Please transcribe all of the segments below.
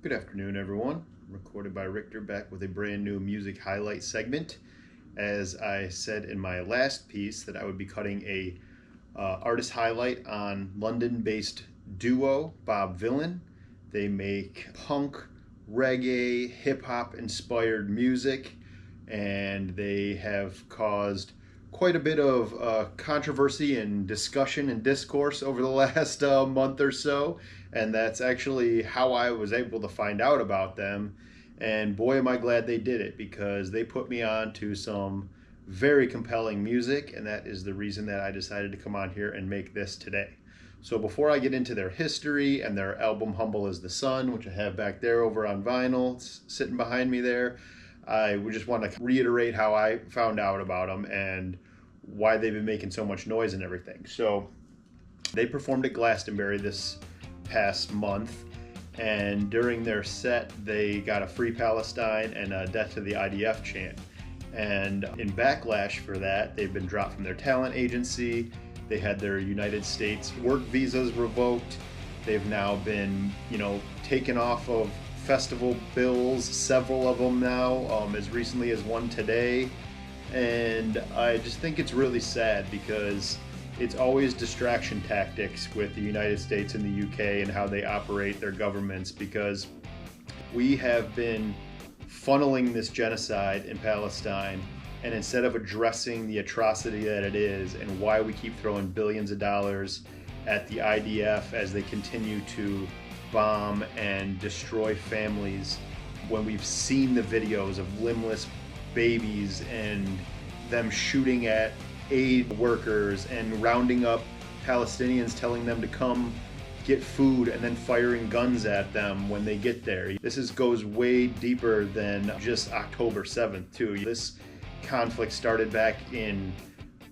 Good afternoon, everyone. Recorded by Richter, back with a brand new music highlight segment. As I said in my last piece that I would be cutting a artist highlight on London-based duo Bob Vylan. They make punk, reggae, hip-hop inspired music, and they have caused quite a bit of controversy and discussion and discourse over the last month or so, and that's actually how I was able to find out about them. And boy, am I glad they did it, because they put me on to some very compelling music, and that is the reason that I decided to come on here and make this today. So before I get into their history and their album Humble as the Sun, which I have back there over on vinyl, it's sitting behind me there, I would just want to reiterate how I found out about them and why they've been making so much noise and everything. So they performed at Glastonbury this past month, and during their set they got a Free Palestine and a Death to the IDF chant. And in backlash for that, they've been dropped from their talent agency. They had their United States work visas revoked. They've now been, taken off of festival bills, several of them now, as recently as one today. And I just think it's really sad, because it's always distraction tactics with the United States and the UK and how they operate their governments, because we have been funneling this genocide in Palestine, and instead of addressing the atrocity that it is and why we keep throwing billions of dollars at the IDF as they continue to bomb and destroy families, when we've seen the videos of limbless babies and them shooting at aid workers and rounding up Palestinians, telling them to come get food and then firing guns at them when they get there. This goes way deeper than just October 7th too. This conflict started back in,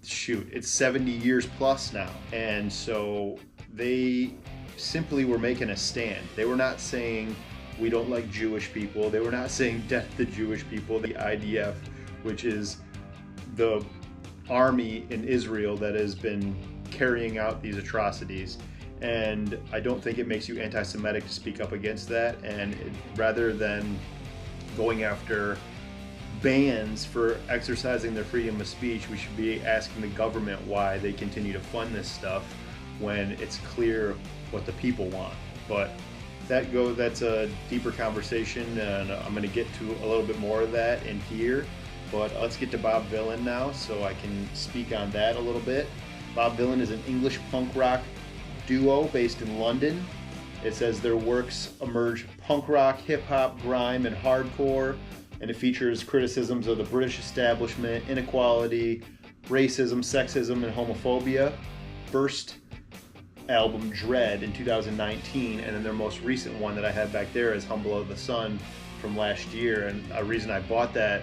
it's 70 years plus now. And so they simply were making a stand. They were not saying we don't like Jewish people. They were not saying death to Jewish people. The IDF, which is the army in Israel that has been carrying out these atrocities. And I don't think it makes you anti-Semitic to speak up against that. And rather than going after bans for exercising their freedom of speech, we should be asking the government why they continue to fund this stuff when it's clear what the people want. But that's a deeper conversation, and I'm going to get to a little bit more of that in here. But let's get to Bob Vylan now, so I can speak on that a little bit. Bob Vylan is an English punk rock duo based in London. It says their works emerge punk rock, hip-hop, grime, and hardcore, and it features criticisms of the British establishment, inequality, racism, sexism, and homophobia. First album Dread in 2019, and then their most recent one that I have back there is Humble as the Sun from last year. And a reason I bought that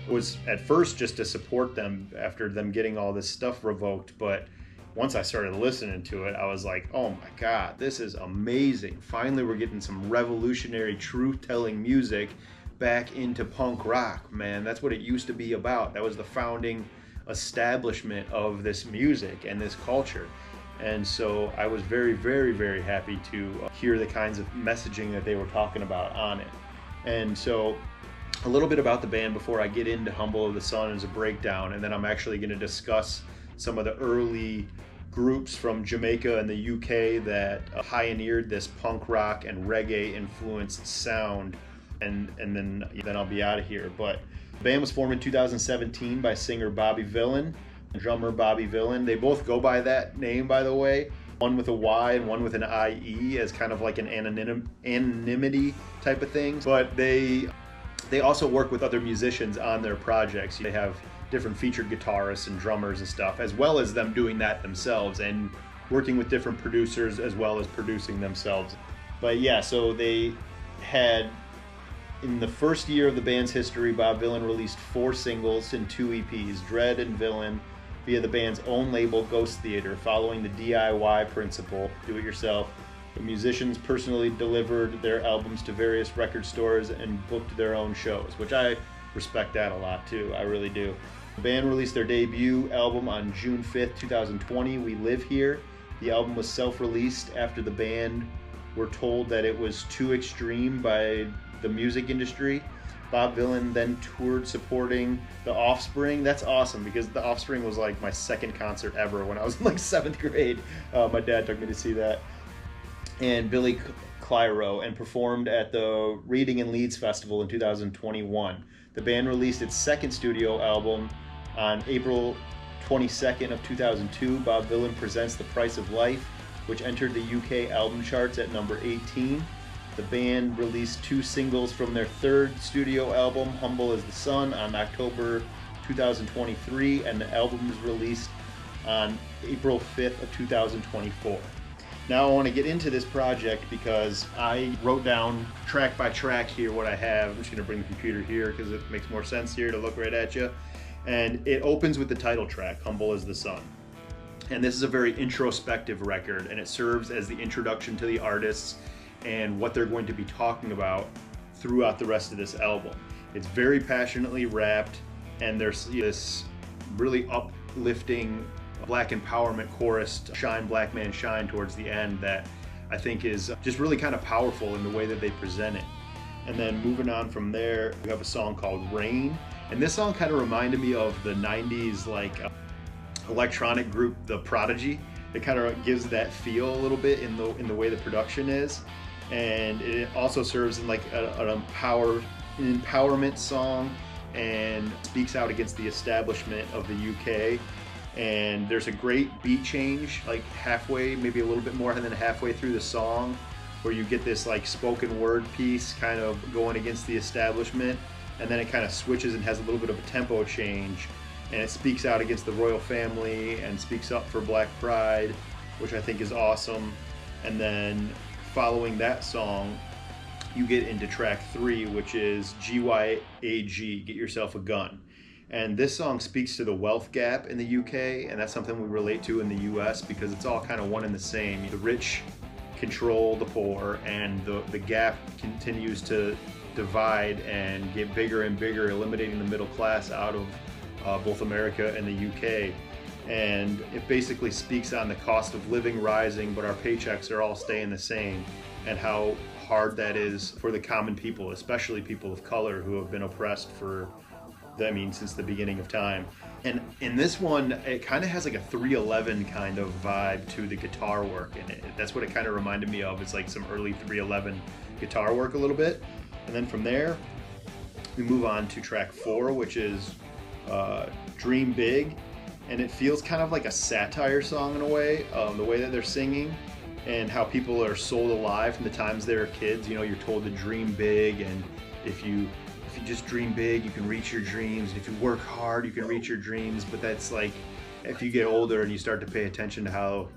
was at first just to support them after them getting all this stuff revoked, but once I started listening to it, I was like, oh my God, this is amazing. Finally, we're getting some revolutionary, truth-telling music back into punk rock, man. That's what it used to be about. That was the founding establishment of this music and this culture. And so I was very, very, very happy to hear the kinds of messaging that they were talking about on it. And so a little bit about the band before I get into Humble as the Sun as a breakdown, and then I'm actually going to discuss some of the early groups from Jamaica and the UK that pioneered this punk rock and reggae influenced sound, and then I'll be out of here. But the band was formed in 2017 by singer Bobby Vylan and drummer Bobby Vylan. They both go by that name, by the way, one with a Y and one with an IE, as kind of like an anonymity type of thing. But they also work with other musicians on their projects. They have different featured guitarists and drummers and stuff, as well as them doing that themselves and working with different producers as well as producing themselves. But yeah, so they had, in the first year of the band's history, Bob Vylan released 4 singles and 2 EPs, Dread and Vylan, via the band's own label, Ghost Theater, following the DIY principle, do it yourself. The musicians personally delivered their albums to various record stores and booked their own shows, which I respect that a lot too, I really do. The band released their debut album on June 5th, 2020, We Live Here. The album was self-released after the band were told that it was too extreme by the music industry. Bob Vylan then toured supporting The Offspring. That's awesome because The Offspring was like my second concert ever when I was in like 7th grade. My dad took me to see that. And Billy Clyro, and performed at the Reading and Leeds Festival in 2021. The band released its second studio album on April 22nd of 2002. Bob Vylan Presents The Price of Life, which entered the UK album charts at number 18. The band released 2 singles from their third studio album, Humble as the Sun, on October 2023, and the album was released on April 5th of 2024. Now I want to get into this project because I wrote down track by track here what I have. I'm just going to bring the computer here because it makes more sense here to look right at you. And it opens with the title track, Humble as the Sun. And this is a very introspective record, and it serves as the introduction to the artists and what they're going to be talking about throughout the rest of this album. It's very passionately rapped, and there's this really uplifting Black empowerment chorus, Shine Black Man Shine, towards the end that I think is just really kind of powerful in the way that they present it. And then moving on from there, we have a song called Rain, and this song kind of reminded me of the 90s electronic group The Prodigy. It kind of gives that feel a little bit in the way the production is, and it also serves in like an empowerment song and speaks out against the establishment of the UK. And there's a great beat change, like halfway, maybe a little bit more than halfway through the song, where you get this like spoken word piece kind of going against the establishment, and then it kind of switches and has a little bit of a tempo change, and it speaks out against the royal family and speaks up for Black pride, which I think is awesome. And then following that song, you get into track 3, which is GYAG, Get Yourself a Gun. And this song speaks to the wealth gap in the UK, and that's something we relate to in the US because it's all kind of one and the same. The rich control the poor, and the gap continues to divide and get bigger and bigger, eliminating the middle class out of both America and the UK. And it basically speaks on the cost of living rising, but our paychecks are all staying the same, and how hard that is for the common people, especially people of color who have been oppressed since the beginning of time. And in this one, it kind of has like a 311 kind of vibe to the guitar work, and that's what it kind of reminded me of. It's like some early 311 guitar work a little bit. And then from there, we move on to track 4, which is Dream Big, and it feels kind of like a satire song in a way, the way that they're singing, and how people are sold alive from the times they were kids. You know, you're told to dream big, and if you just dream big, you can reach your dreams. If you work hard, you can reach your dreams. But that's like, if you get older and you start to pay attention to how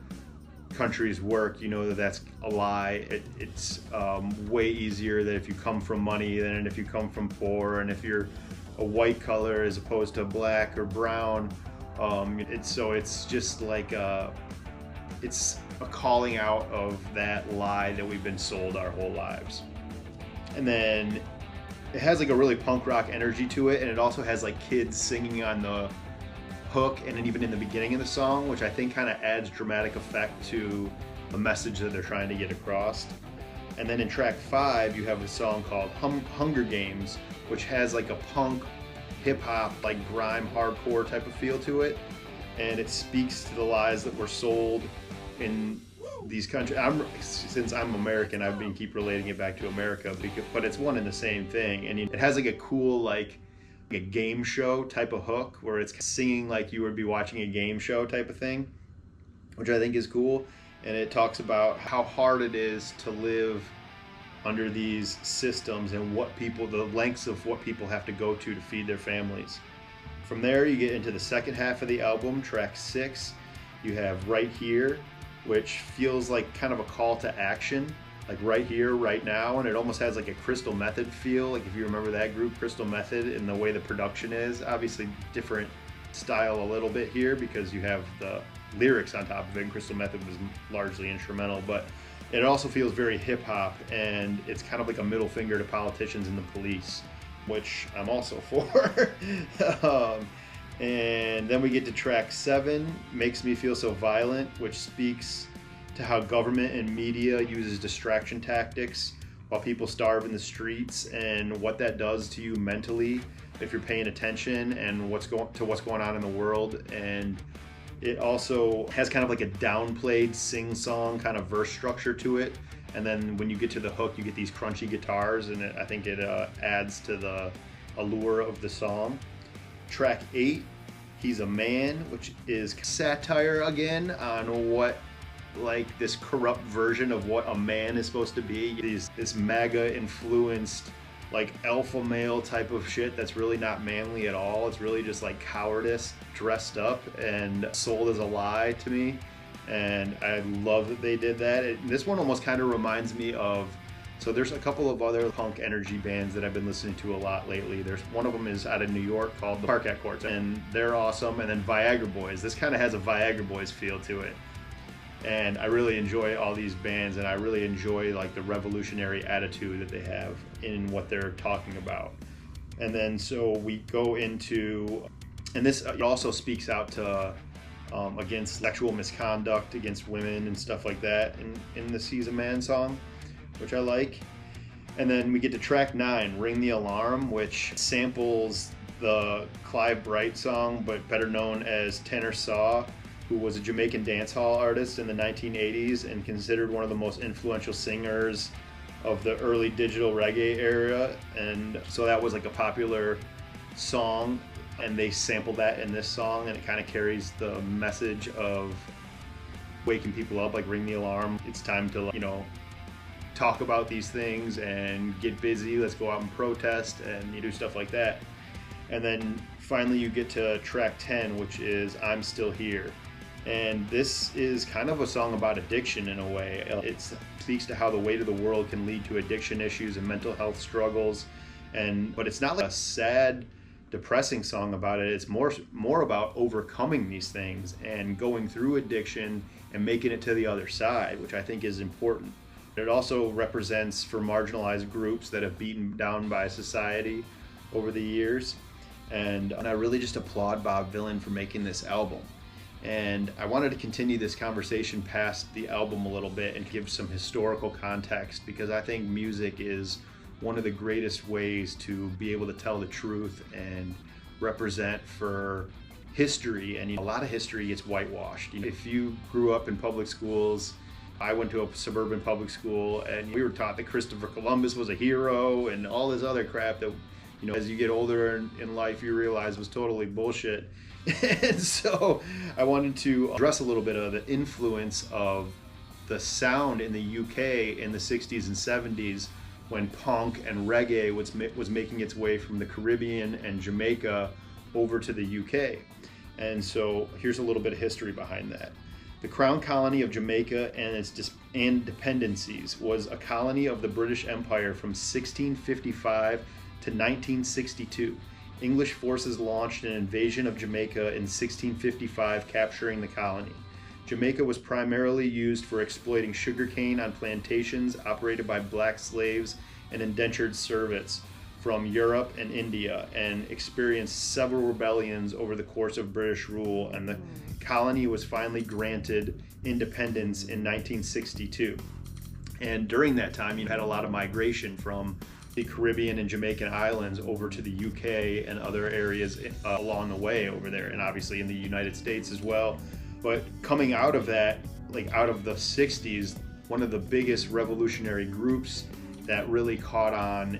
countries work, you know that that's a lie. It's way easier that if you come from money than if you come from poor, and if you're a white color as opposed to black or brown. It's just like it's a calling out of that lie that we've been sold our whole lives. And then it has like a really punk rock energy to it, and it also has like kids singing on the hook and then even in the beginning of the song, which I think kind of adds dramatic effect to the message that they're trying to get across. And then in track 5, you have a song called Hunger Games, which has like a punk, hip-hop, like grime, hardcore type of feel to it, and it speaks to the lies that were sold in these countries. Since I'm American, I've been keep relating it back to America, but it's one and the same thing. And it has like a cool like a game show type of hook where it's singing like you would be watching a game show type of thing, which I think is cool. And it talks about how hard it is to live under these systems and the lengths of what people have to go to feed their families. From there, you get into the second half of the album, track 6. You have Right Here, which feels like kind of a call to action, like right here, right now, and it almost has like a Crystal Method feel, like if you remember that group, Crystal Method, in the way the production is. Obviously different style a little bit here because you have the lyrics on top of it, and Crystal Method was largely instrumental, but it also feels very hip-hop, and it's kind of like a middle finger to politicians and the police, which I'm also for. And then we get to track 7, Makes Me Feel So Violent, which speaks to how government and media uses distraction tactics while people starve in the streets, and what that does to you mentally if you're paying attention, and what's going on in the world. And it also has kind of like a downplayed sing-song kind of verse structure to it, and then when you get to the hook, you get these crunchy guitars, and I think it adds to the allure of the song. Track 8, He's a Man, which is satire again on what, like, this corrupt version of what a man is supposed to be. This MAGA influenced, like, alpha male type of shit that's really not manly at all. It's really just like cowardice dressed up and sold as a lie to me. And I love that they did that. This one almost kind of reminds me of, so there's a couple of other punk energy bands that I've been listening to a lot lately. There's one of them is out of New York called the Parquet Courts, and they're awesome. And then Viagra Boys. This kind of has a Viagra Boys feel to it. And I really enjoy all these bands, and I really enjoy like the revolutionary attitude that they have in what they're talking about. And then so we go into, and this also speaks out to against sexual misconduct against women and stuff like that in the He's a Man song, which I like. And then we get to track 9, Ring the Alarm, which samples the Clive Bright song, but better known as Tenor Saw, who was a Jamaican dancehall artist in the 1980s and considered one of the most influential singers of the early digital reggae era. And so that was like a popular song, and they sampled that in this song, and it kind of carries the message of waking people up, like ring the alarm. It's time to, you know, talk about these things and get busy. Let's go out and protest, and you do stuff like that. And then finally you get to track 10, which is I'm Still Here. And this is kind of a song about addiction in a way. It speaks to how the weight of the world can lead to addiction issues and mental health struggles. But it's not like a sad, depressing song about it. It's more about overcoming these things and going through addiction and making it to the other side, which I think is important. It also represents for marginalized groups that have beaten down by society over the years. And I really just applaud Bob Vylan for making this album. And I wanted to continue this conversation past the album a little bit and give some historical context, because I think music is one of the greatest ways to be able to tell the truth and represent for history. And a lot of history gets whitewashed. If you grew up in public schools, I went to a suburban public school, and we were taught that Christopher Columbus was a hero and all this other crap that, you know, as you get older in life, you realize was totally bullshit. And so I wanted to address a little bit of the influence of the sound in the UK in the 60s and 70s when punk and reggae was making its way from the Caribbean and Jamaica over to the UK. And so here's a little bit of history behind that. The Crown Colony of Jamaica and its dependencies was a colony of the British Empire from 1655 to 1962. English forces launched an invasion of Jamaica in 1655, capturing the colony. Jamaica was primarily used for exploiting sugarcane on plantations operated by black slaves and indentured servants from Europe and India, and experienced several rebellions over the course of British rule, and the colony was finally granted independence in 1962. And during that time, you had a lot of migration from the Caribbean and Jamaican islands over to the UK and other areas along the way over there, and obviously in the United States as well. But coming out of that, like out of the 60s, one of the biggest revolutionary groups that really caught on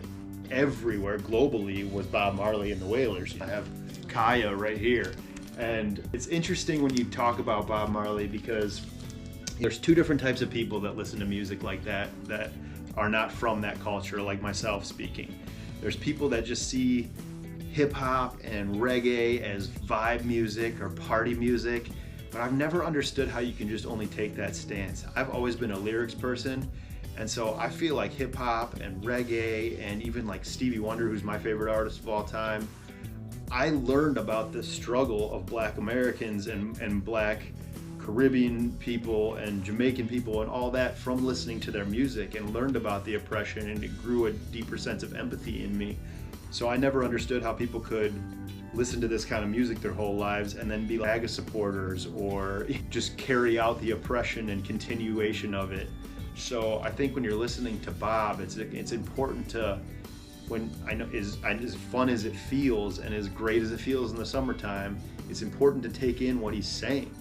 everywhere globally was Bob Marley and the Wailers. I have Kaya right here. And it's interesting when you talk about Bob Marley, because there's two different types of people that listen to music like that are not from that culture, like myself speaking. There's people that just see hip hop and reggae as vibe music or party music, but I've never understood how you can just only take that stance. I've always been a lyrics person, and so I feel like hip hop and reggae, and even like Stevie Wonder, who's my favorite artist of all time, I learned about the struggle of Black Americans and Black Caribbean people and Jamaican people and all that from listening to their music, and learned about the oppression, and it grew a deeper sense of empathy in me So I never understood how people could listen to this kind of music their whole lives and then be MAGA supporters or just carry out the oppression and continuation of it. So I think when you're listening to Bob, it's important to, when I know as fun as it feels and as great as it feels in the summertime, it's important to take in what he's saying.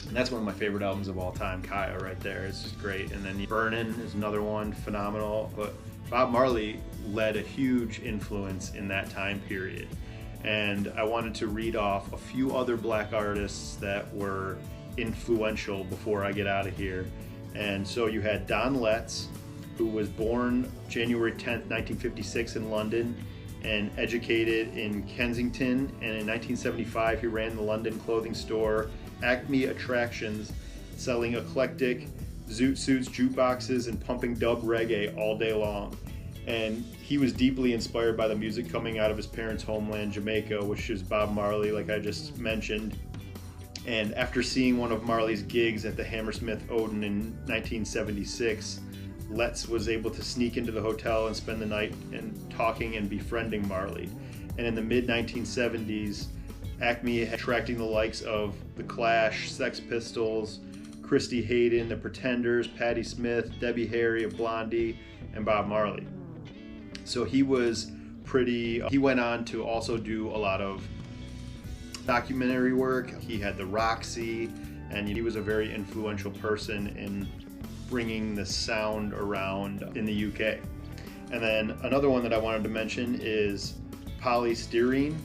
And that's one of my favorite albums of all time, Kaya, right there. It's just great. And then Burnin' is another one, phenomenal. But Bob Marley led a huge influence in that time period. And I wanted to read off a few other black artists that were influential before I get out of here. And so you had Don Letts, who was born January 10th, 1956 in London and educated in Kensington. And in 1975, he ran the London clothing store Acme Attractions, selling eclectic zoot suits, jukeboxes, and pumping dub reggae all day long. And he was deeply inspired by the music coming out of his parents' homeland, Jamaica, which is Bob Marley, like I just mentioned. And after seeing one of Marley's gigs at the Hammersmith Odeon in 1976, Letts was able to sneak into the hotel and spend the night and talking and befriending Marley. And in the mid-1970s, Acme attracting the likes of The Clash, Sex Pistols, Christy Hayden, The Pretenders, Patti Smith, Debbie Harry of Blondie, and Bob Marley. So he was he went on to also do a lot of documentary work. He had the Roxy, and he was a very influential person in bringing the sound around in the UK. And then another one that I wanted to mention is Polly Styrene,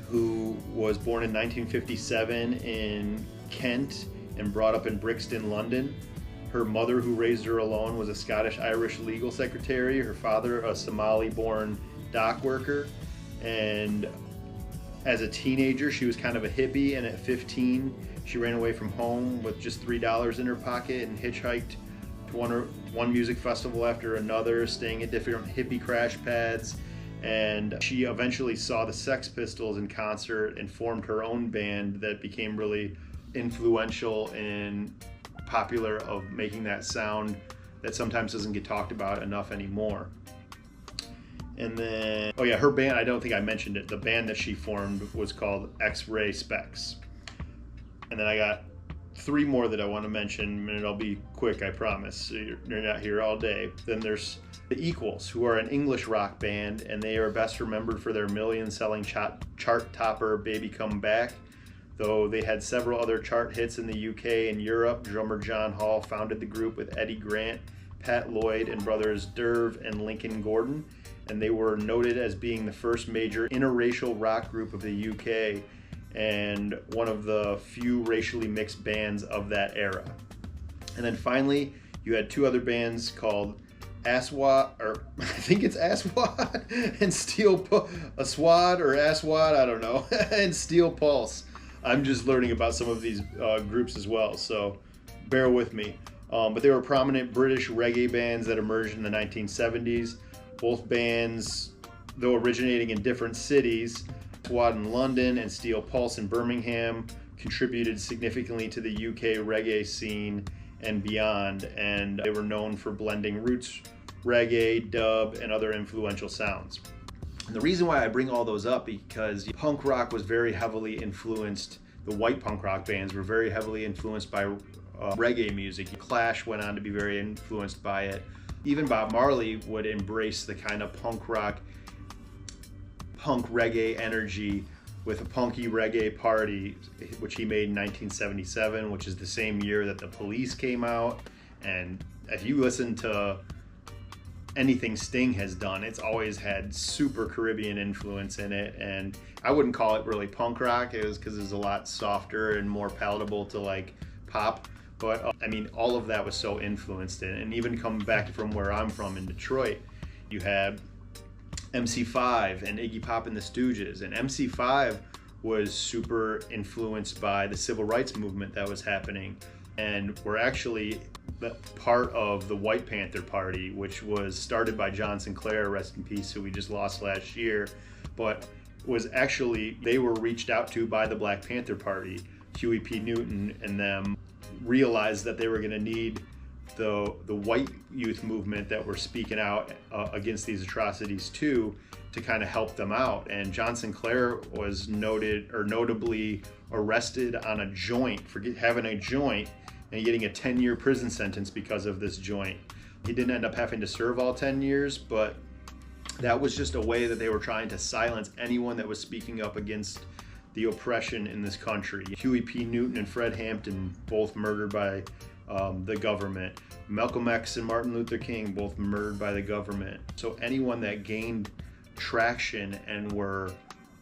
who was born in 1957 in Kent and brought up in Brixton, London. Her mother, who raised her alone, was a Scottish-Irish legal secretary. Her father, a Somali-born dock worker. And as a teenager, she was kind of a hippie, and at 15, she ran away from home with just $3 in her pocket and hitchhiked to one music festival after another, staying at different hippie crash pads. And she eventually saw the Sex Pistols in concert and formed her own band that became really influential and popular of making that sound that sometimes doesn't get talked about enough anymore. And then, oh yeah, her band, I don't think I mentioned it. The band that she formed was called X-Ray Specs. And then I got three more that I want to mention, and it'll be quick, I promise. So you're not here all day. Then there's the Equals, who are an English rock band, and they are best remembered for their million-selling chart topper Baby Come Back. Though they had several other chart hits in the UK and Europe, drummer John Hall founded the group with Eddie Grant, Pat Lloyd, and brothers Derv and Lincoln Gordon, and they were noted as being the first major interracial rock group of the UK and one of the few racially mixed bands of that era. And then finally, you had two other bands called Aswad, or I think it's Aswad, and Aswad or Aswad, I don't know, and Steel Pulse. I'm just learning about some of these groups as well, so bear with me. But they were prominent British reggae bands that emerged in the 1970s. Both bands, though originating in different cities, Aswad in London and Steel Pulse in Birmingham, contributed significantly to the UK reggae scene and beyond, and they were known for blending roots, reggae, dub, and other influential sounds. And the reason why I bring all those up because punk rock was very heavily influenced, the white punk rock bands were very heavily influenced by reggae music. Clash went on to be very influenced by it. Even Bob Marley would embrace the kind of punk rock, punk reggae energy with a punky reggae party, which he made in 1977, which is the same year that the Police came out. And if you listen to anything Sting has done, it's always had super Caribbean influence in it, and I wouldn't call it really punk rock. It was because it's a lot softer and more palatable to like pop, but I mean all of that was so influenced in it. And even coming back from where I'm from in Detroit, you had MC5 and Iggy Pop and the Stooges, and MC5 was super influenced by the civil rights movement that was happening, and were actually part of the White Panther Party, which was started by John Sinclair, rest in peace, who we just lost last year, but was actually, they were reached out to by the Black Panther Party. Huey P. Newton and them realized that they were going to need the white youth movement that were speaking out against these atrocities too, to kind of help them out. And John Sinclair was notably arrested on a joint for having a joint and getting a 10-year prison sentence because of this joint. He didn't end up having to serve all 10 years, but that was just a way that they were trying to silence anyone that was speaking up against the oppression in this country. Huey P. Newton and Fred Hampton, both murdered by the government. Malcolm X and Martin Luther King, both murdered by the government. So anyone that gained traction and were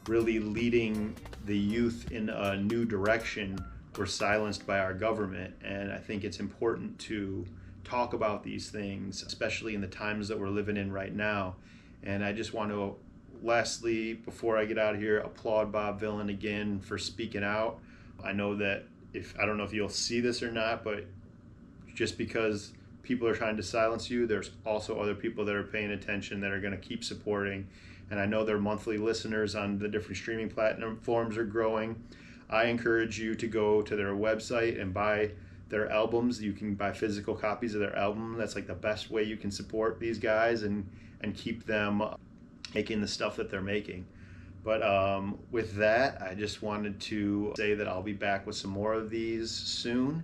really leading the youth in a new direction were silenced by our government. And I think it's important to talk about these things, especially in the times that we're living in right now. And I just want to, lastly, before I get out of here, applaud Bob Vylan again for speaking out. I know that I don't know if you'll see this or not, but just because people are trying to silence you, there's also other people that are paying attention that are going to keep supporting. And I know their monthly listeners on the different streaming platforms are growing. I encourage you to go to their website and buy their albums. You can buy physical copies of their album. That's like the best way you can support these guys and keep them making the stuff that they're making. But with that, I just wanted to say that I'll be back with some more of these soon.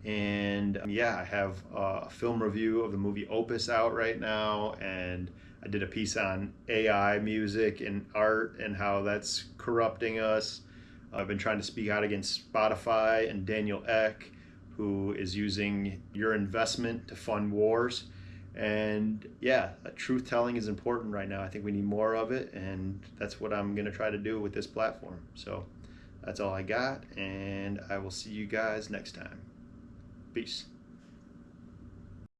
And yeah, I have a film review of the movie Opus out right now, and I did a piece on AI music and art and how that's corrupting us. I've been trying to speak out against Spotify and Daniel Ek, who is using your investment to fund wars. And yeah, truth telling is important right now. I think we need more of it, and that's what I'm going to try to do with this platform. So that's all I got, and I will see you guys next time. Peace.